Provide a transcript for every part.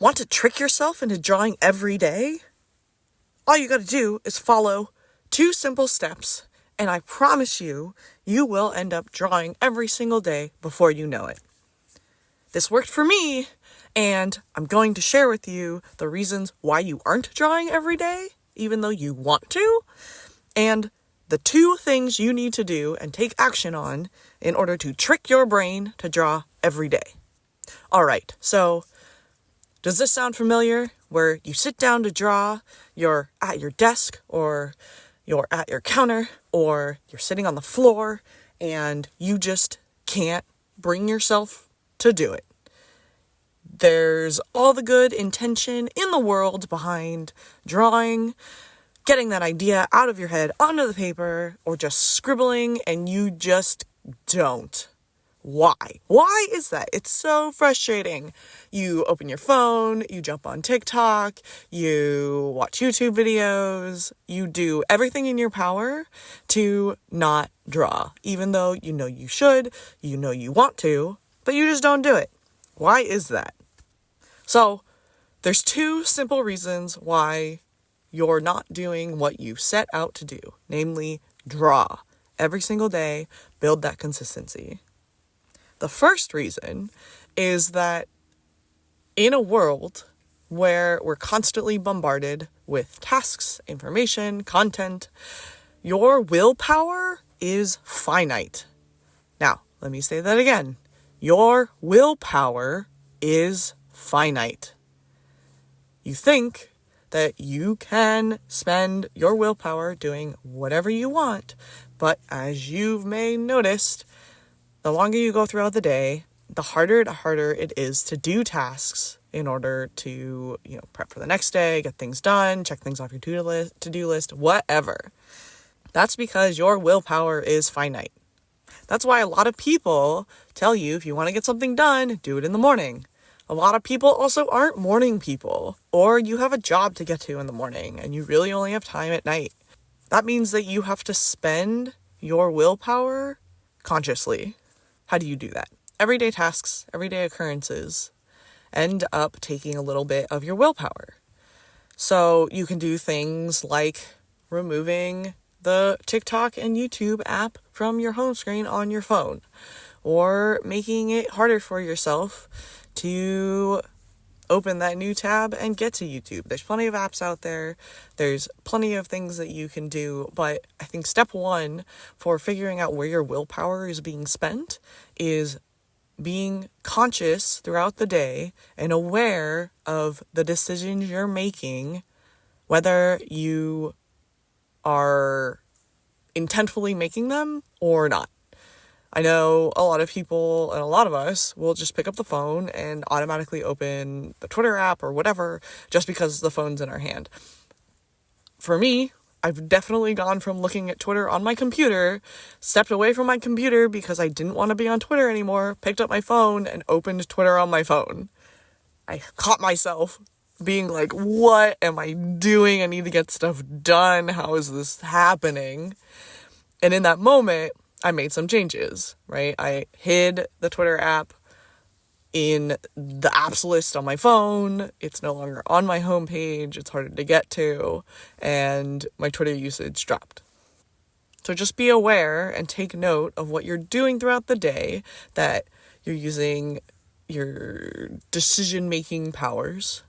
Want to trick yourself into drawing every day? All you gotta do is follow 2 simple steps, and I promise you, you will end up drawing every single day before you know it. This worked for me, and I'm going to share with you the reasons why you aren't drawing every day, even though you want to, and the 2 things you need to do and take action on in order to trick your brain to draw every day. All right, so does this sound familiar? Where you sit down to draw, you're at your desk, or you're at your counter, or you're sitting on the floor, and you just can't bring yourself to do it. There's all the good intention in the world behind drawing, getting that idea out of your head onto the paper, or just scribbling, and you just don't. Why? Why is that? It's so frustrating. You open your phone, you jump on TikTok, you watch YouTube videos, you do everything in your power to not draw, even though you know you should, you know you want to, but you just don't do it. Why is that? So, there's 2 simple reasons why you're not doing what you set out to do, namely draw every single day, build that consistency. The first reason is that in a world where we're constantly bombarded with tasks, information, content, your willpower is finite. Now, let me say that again. Your willpower is finite. You think that you can spend your willpower doing whatever you want, but as you may noticed, the longer you go throughout the day, the harder it is to do tasks in order to, prep for the next day, get things done, check things off your to-do list, whatever. That's because your willpower is finite. That's why a lot of people tell you if you want to get something done, do it in the morning. A lot of people also aren't morning people, or you have a job to get to in the morning and you really only have time at night. That means that you have to spend your willpower consciously. How do you do that? Everyday tasks, everyday occurrences end up taking a little bit of your willpower. So you can do things like removing the TikTok and YouTube app from your home screen on your phone, or making it harder for yourself to open that new tab and get to YouTube. There's plenty of apps out there. There's plenty of things that you can do. But I think step 1 for figuring out where your willpower is being spent is being conscious throughout the day and aware of the decisions you're making, whether you are intentfully making them or not. I know a lot of people and a lot of us will just pick up the phone and automatically open the Twitter app or whatever just because the phone's in our hand. For me, I've definitely gone from looking at Twitter on my computer, stepped away from my computer because I didn't want to be on Twitter anymore, picked up my phone and opened Twitter on my phone. I caught myself being like, what am I doing? I need to get stuff done. How is this happening? And in that moment, I made some changes, right? I hid the Twitter app in the apps list on my phone. It's no longer on my homepage. It's harder to get to, and my Twitter usage dropped. So just be aware and take note of what you're doing throughout the day, that you're using your decision-making powers,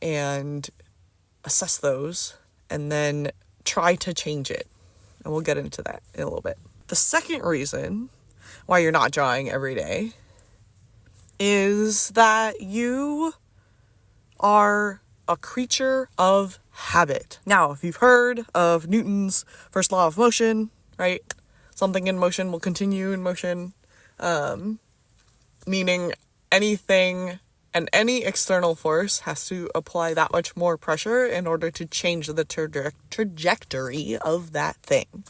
and assess those, and then try to change it. And we'll get into that in a little bit. The second reason why you're not drawing every day is that you are a creature of habit. Now, if you've heard of Newton's first law of motion, right? Something in motion will continue in motion, meaning anything and any external force has to apply that much more pressure in order to change the trajectory of that thing.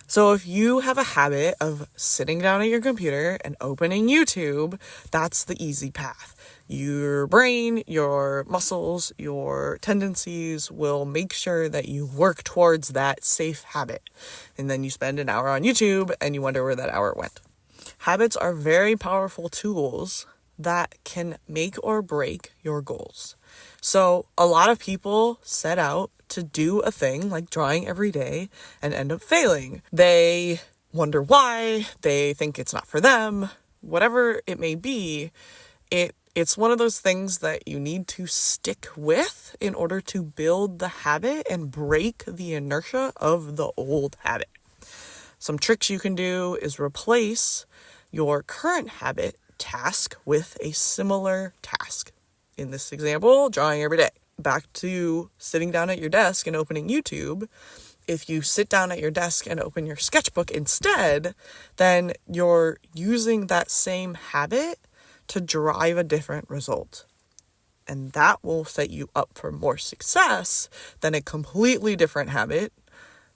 So if you have a habit of sitting down at your computer and opening YouTube, that's the easy path. Your brain, your muscles, your tendencies will make sure that you work towards that safe habit. And then you spend an hour on YouTube and you wonder where that hour went. Habits are very powerful tools that can make or break your goals. So a lot of people set out to do a thing like drawing every day and end up failing. They wonder why, they think it's not for them, whatever it may be. It's one of those things that you need to stick with in order to build the habit and break the inertia of the old habit. Some tricks you can do is replace your current habit task with a similar task. In this example, drawing every day. Back to sitting down at your desk and opening YouTube. If you sit down at your desk and open your sketchbook instead, then you're using that same habit to drive a different result. And that will set you up for more success than a completely different habit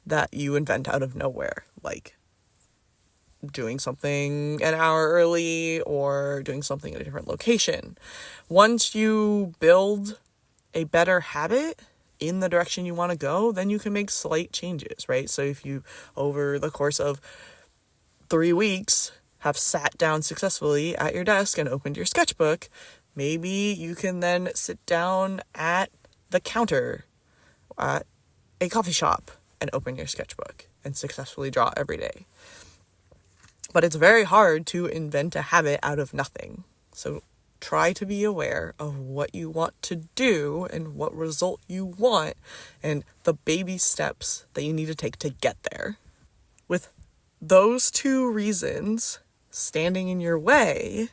that you invent out of nowhere, like doing something an hour early or doing something in a different location. Once you build a better habit in the direction you want to go, then you can make slight changes, right? So if you, over the course of 3 weeks, have sat down successfully at your desk and opened your sketchbook, maybe you can then sit down at the counter at a coffee shop and open your sketchbook and successfully draw every day. But it's very hard to invent a habit out of nothing. So try to be aware of what you want to do and what result you want and the baby steps that you need to take to get there. With those two reasons standing in your way,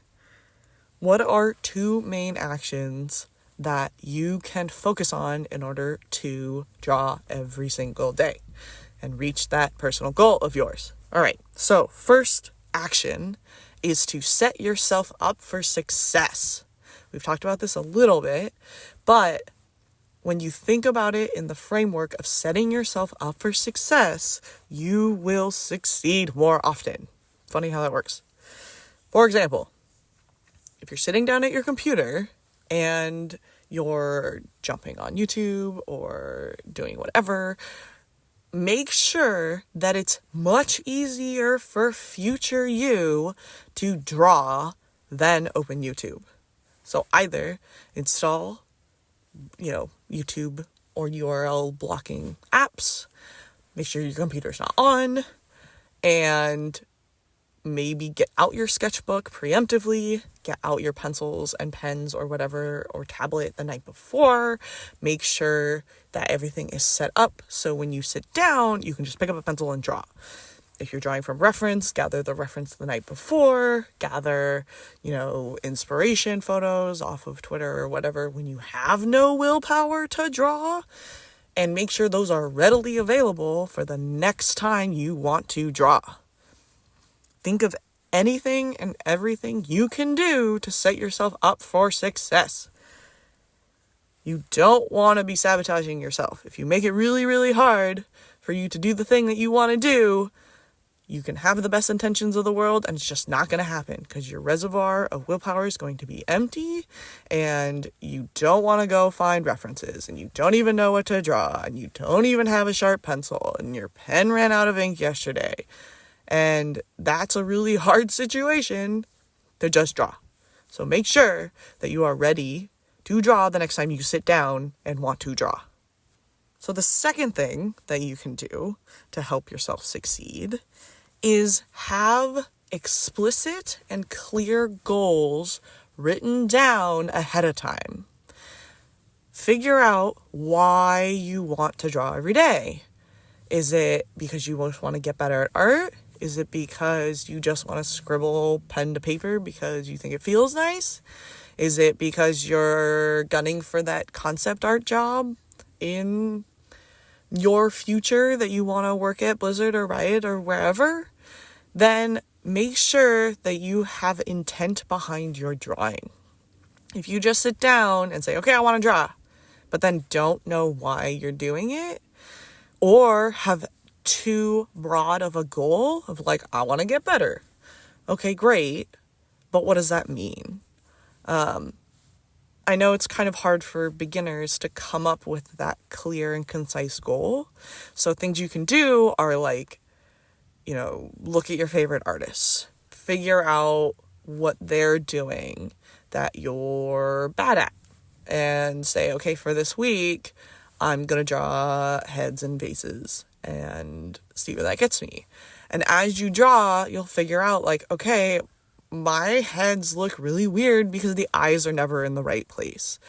what are 2 main actions that you can focus on in order to draw every single day and reach that personal goal of yours? All right, so first action is to set yourself up for success. We've talked about this a little bit, but when you think about it in the framework of setting yourself up for success, you will succeed more often. Funny how that works. For example, if you're sitting down at your computer and you're jumping on YouTube or doing whatever, make sure that it's much easier for future you to draw than open YouTube. So either install, YouTube or URL blocking apps, make sure your computer's not on, and maybe get out your sketchbook preemptively, get out your pencils and pens or whatever, or tablet the night before. Make sure that everything is set up so when you sit down, you can just pick up a pencil and draw. If you're drawing from reference, gather the reference the night before, gather, inspiration photos off of Twitter or whatever when you have no willpower to draw, and make sure those are readily available for the next time you want to draw. Think of anything and everything you can do to set yourself up for success. You don't want to be sabotaging yourself. If you make it really, really hard for you to do the thing that you want to do, you can have the best intentions of the world and it's just not going to happen because your reservoir of willpower is going to be empty and you don't want to go find references and you don't even know what to draw and you don't even have a sharp pencil and your pen ran out of ink yesterday. And that's a really hard situation to just draw. So make sure that you are ready to draw the next time you sit down and want to draw. So the second thing that you can do to help yourself succeed is have explicit and clear goals written down ahead of time. Figure out why you want to draw every day. Is it because you just want to get better at art? Is it because you just want to scribble pen to paper because you think it feels nice? Is it because you're gunning for that concept art job in your future that you want to work at Blizzard or Riot or wherever? Then make sure that you have intent behind your drawing. If you just sit down and say, okay, I want to draw, but then don't know why you're doing it, or have too broad of a goal of like, I want to get better. Okay, great. But what does that mean? I know it's kind of hard for beginners to come up with that clear and concise goal. So things you can do are like, look at your favorite artists, figure out what they're doing that you're bad at and say, okay, for this week, I'm going to draw heads and faces and see where that gets me. And as you draw, you'll figure out like, okay, my heads look really weird because the eyes are never in the right place.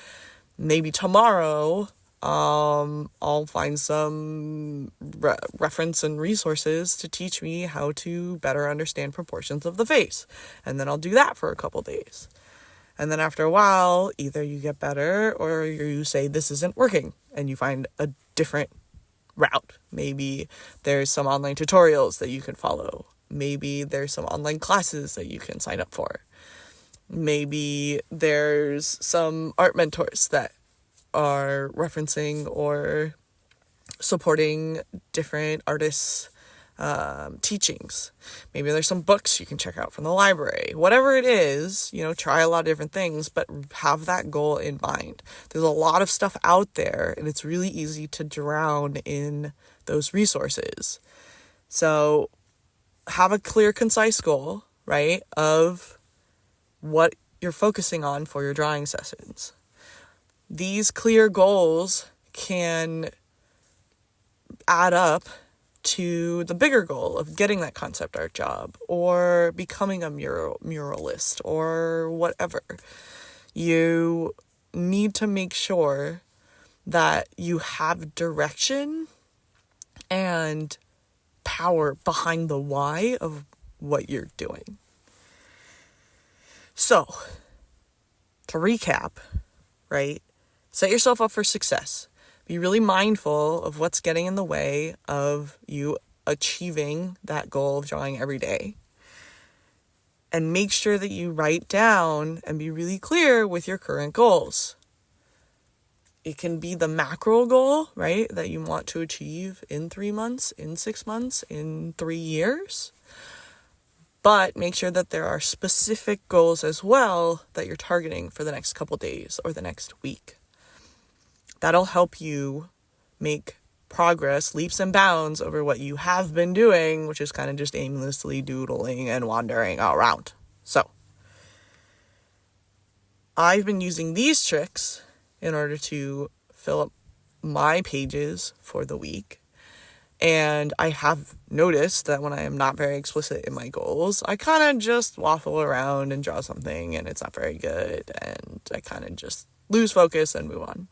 Maybe tomorrow, I'll find some reference and resources to teach me how to better understand proportions of the face. And then I'll do that for a couple days. And then after a while, either you get better or you say this isn't working and you find a different route. Maybe there's some online tutorials that you can follow. Maybe there's some online classes that you can sign up for. Maybe there's some art mentors that are referencing or supporting different artists' teachings. Maybe there's some books you can check out from the library. Whatever it is, try a lot of different things, but have that goal in mind. There's a lot of stuff out there, and it's really easy to drown in those resources. So have a clear, concise goal, right, of what you're focusing on for your drawing sessions. These clear goals can add up to the bigger goal of getting that concept art job or becoming a muralist or whatever. You need to make sure that you have direction and power behind the why of what you're doing. So, to recap, right? Set yourself up for success. Be really mindful of what's getting in the way of you achieving that goal of drawing every day. And make sure that you write down and be really clear with your current goals. It can be the macro goal, right, that you want to achieve in 3 months, in 6 months, in 3 years. But make sure that there are specific goals as well that you're targeting for the next couple days or the next week. That'll help you make progress, leaps and bounds over what you have been doing, which is kind of just aimlessly doodling and wandering around. So, I've been using these tricks in order to fill up my pages for the week. And I have noticed that when I am not very explicit in my goals, I kind of just waffle around and draw something and it's not very good. And I kind of just lose focus and move on.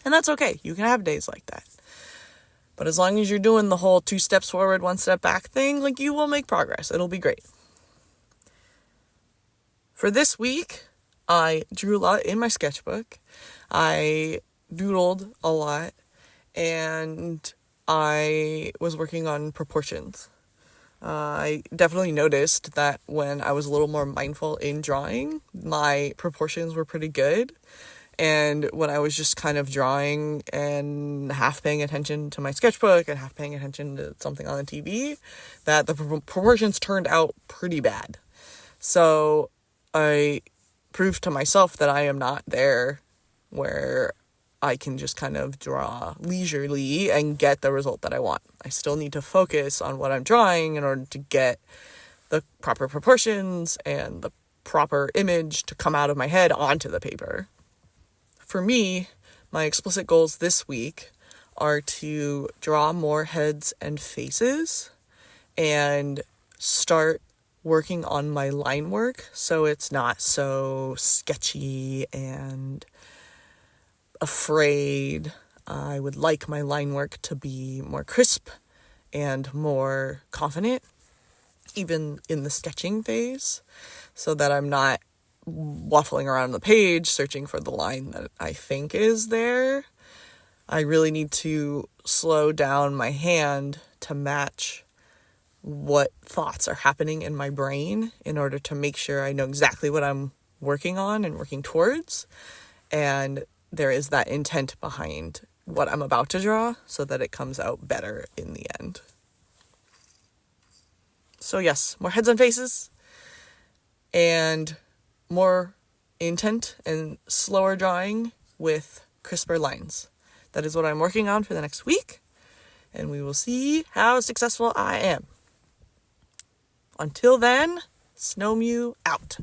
And that's okay. You can have days like that. But as long as you're doing the whole 2 steps forward, 1 step back thing, like, you will make progress. It'll be great. For this week, I drew a lot in my sketchbook. I doodled a lot. And I was working on proportions. I definitely noticed that when I was a little more mindful in drawing, my proportions were pretty good. And when I was just kind of drawing and half paying attention to my sketchbook and half paying attention to something on the TV, that the proportions turned out pretty bad. So I proved to myself that I am not there where I can just kind of draw leisurely and get the result that I want. I still need to focus on what I'm drawing in order to get the proper proportions and the proper image to come out of my head onto the paper. For me, my explicit goals this week are to draw more heads and faces and start working on my line work so it's not so sketchy and afraid. I would like my line work to be more crisp and more confident, even in the sketching phase, so that I'm not waffling around the page searching for the line that I think is there. I really need to slow down my hand to match what thoughts are happening in my brain in order to make sure I know exactly what I'm working on and working towards. And there is that intent behind what I'm about to draw so that it comes out better in the end. So yes, more heads and faces and more intent and slower drawing with crisper lines. That is what I'm working on for the next week, and we will see how successful I am. Until then, Snowmew out.